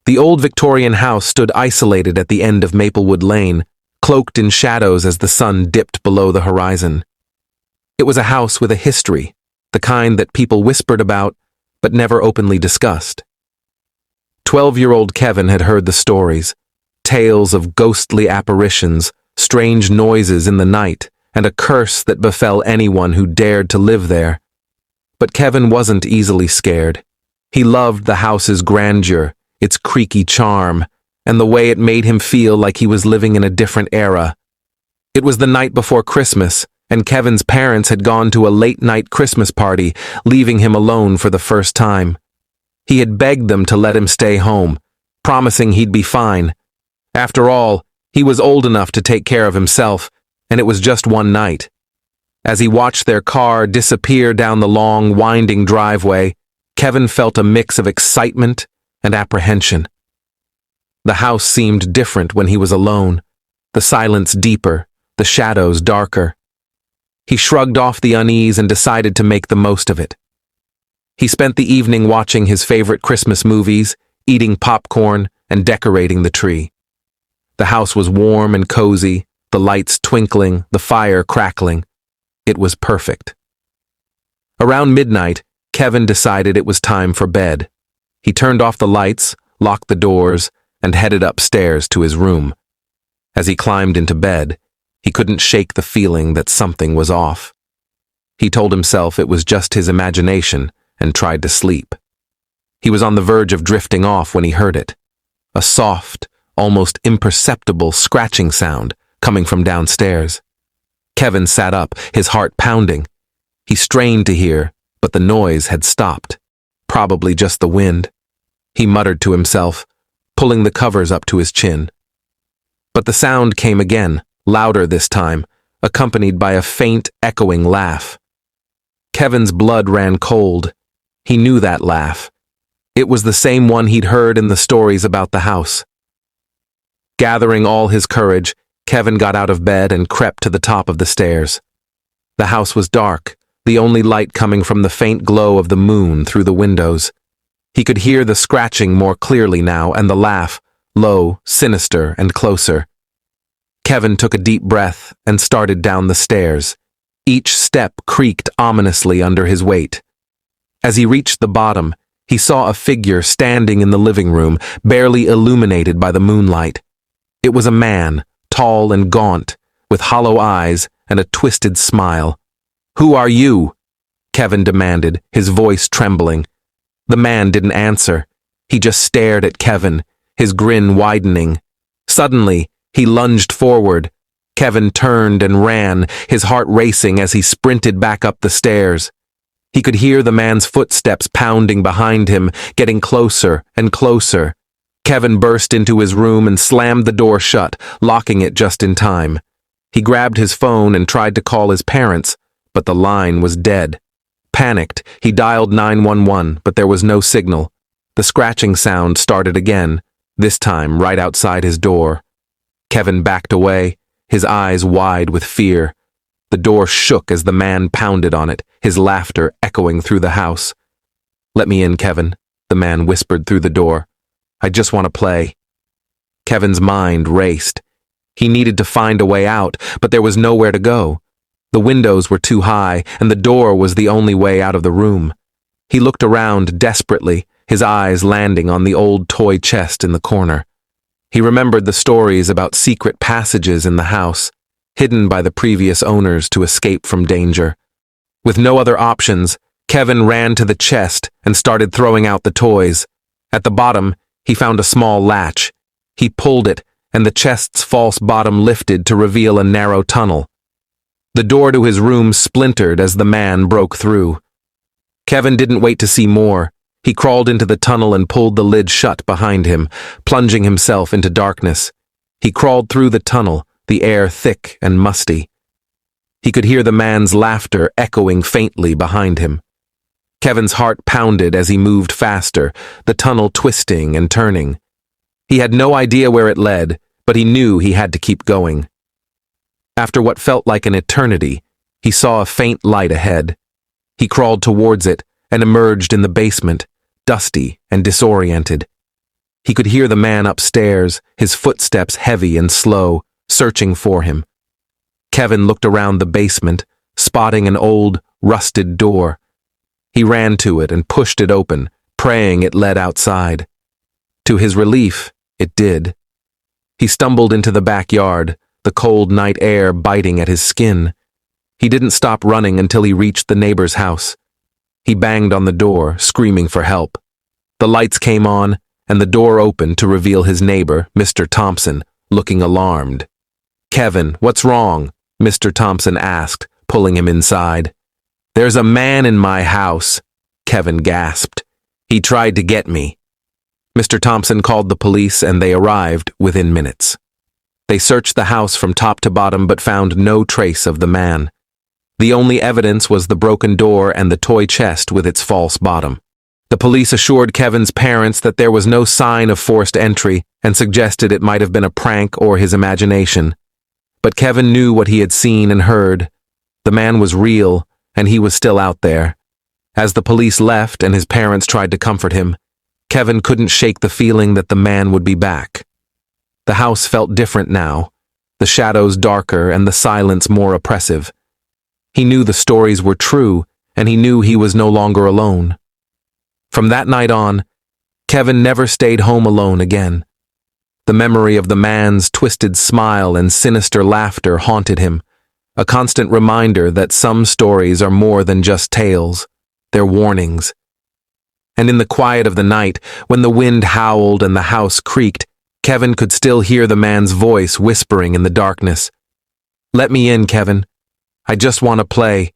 The old Victorian house stood isolated at the end of Maplewood Lane, cloaked in shadows as the sun dipped below the horizon. It was a house with a history, the kind that people whispered about but never openly discussed. 12-year-old Kevin had heard the stories, tales of ghostly apparitions, strange noises in the night, and a curse that befell anyone who dared to live there. But Kevin wasn't easily scared. He loved the house's grandeur, its creaky charm, and the way it made him feel like he was living in a different era. It was the night before Christmas, and Kevin's parents had gone to a late-night Christmas party, leaving him alone for the first time. He had begged them to let him stay home, promising he'd be fine. After all, he was old enough to take care of himself, and it was just one night. As he watched their car disappear down the long, winding driveway, Kevin felt a mix of excitement and apprehension. The house seemed different when he was alone, the silence deeper, the shadows darker. He shrugged off the unease and decided to make the most of it. He spent the evening watching his favorite Christmas movies, eating popcorn, and decorating the tree. The house was warm and cozy, the lights twinkling, the fire crackling. It was perfect. Around midnight, Kevin decided it was time for bed. He turned off the lights, locked the doors, and headed upstairs to his room. As he climbed into bed, he couldn't shake the feeling that something was off. He told himself it was just his imagination and tried to sleep. He was on the verge of drifting off when he heard it. A soft, almost imperceptible scratching sound coming from downstairs. Kevin sat up, his heart pounding. He strained to hear, but the noise had stopped. Probably just the wind. He muttered to himself, pulling the covers up to his chin. But the sound came again, louder this time, accompanied by a faint, echoing laugh. Kevin's blood ran cold. He knew that laugh. It was the same one he'd heard in the stories about the house. Gathering all his courage, Kevin got out of bed and crept to the top of the stairs. The house was dark, the only light coming from the faint glow of the moon through the windows. He could hear the scratching more clearly now and the laugh, low, sinister, and closer. Kevin took a deep breath and started down the stairs. Each step creaked ominously under his weight. As he reached the bottom, he saw a figure standing in the living room, barely illuminated by the moonlight. It was a man, tall and gaunt, with hollow eyes and a twisted smile. "Who are you?" Kevin demanded, his voice trembling. The man didn't answer. He just stared at Kevin, his grin widening. Suddenly, he lunged forward. Kevin turned and ran, his heart racing as he sprinted back up the stairs. He could hear the man's footsteps pounding behind him, getting closer and closer. Kevin burst into his room and slammed the door shut, locking it just in time. He grabbed his phone and tried to call his parents, but the line was dead. Panicked, he dialed 911, but there was no signal. The scratching sound started again, this time right outside his door. Kevin backed away, his eyes wide with fear. The door shook as the man pounded on it, his laughter echoing through the house. "Let me in, Kevin," the man whispered through the door. "I just want to play." Kevin's mind raced. He needed to find a way out, but there was nowhere to go. The windows were too high, and the door was the only way out of the room. He looked around desperately, his eyes landing on the old toy chest in the corner. He remembered the stories about secret passages in the house, hidden by the previous owners to escape from danger. With no other options, Kevin ran to the chest and started throwing out the toys. At the bottom, he found a small latch. He pulled it, and the chest's false bottom lifted to reveal a narrow tunnel. The door to his room splintered as the man broke through. Kevin didn't wait to see more. He crawled into the tunnel and pulled the lid shut behind him, plunging himself into darkness. He crawled through the tunnel, the air thick and musty. He could hear the man's laughter echoing faintly behind him. Kevin's heart pounded as he moved faster, the tunnel twisting and turning. He had no idea where it led, but he knew he had to keep going. After what felt like an eternity, he saw a faint light ahead. He crawled towards it and emerged in the basement, dusty and disoriented. He could hear the man upstairs, his footsteps heavy and slow, searching for him. Kevin looked around the basement, spotting an old, rusted door. He ran to it and pushed it open, praying it led outside. To his relief, it did. He stumbled into the backyard, the cold night air biting at his skin. He didn't stop running until he reached the neighbor's house. He banged on the door, screaming for help. The lights came on, and the door opened to reveal his neighbor, Mr. Thompson, looking alarmed. "Kevin, what's wrong?" Mr. Thompson asked, pulling him inside. "There's a man in my house," Kevin gasped. "He tried to get me." Mr. Thompson called the police and they arrived within minutes. They searched the house from top to bottom but found no trace of the man. The only evidence was the broken door and the toy chest with its false bottom. The police assured Kevin's parents that there was no sign of forced entry and suggested it might have been a prank or his imagination. But Kevin knew what he had seen and heard. The man was real, and he was still out there. As the police left and his parents tried to comfort him, Kevin couldn't shake the feeling that the man would be back. The house felt different now, the shadows darker and the silence more oppressive. He knew the stories were true, and he knew he was no longer alone. From that night on, Kevin never stayed home alone again. The memory of the man's twisted smile and sinister laughter haunted him, a constant reminder that some stories are more than just tales, they're warnings. And in the quiet of the night, when the wind howled and the house creaked, Kevin could still hear the man's voice whispering in the darkness. "Let me in, Kevin. I just want to play.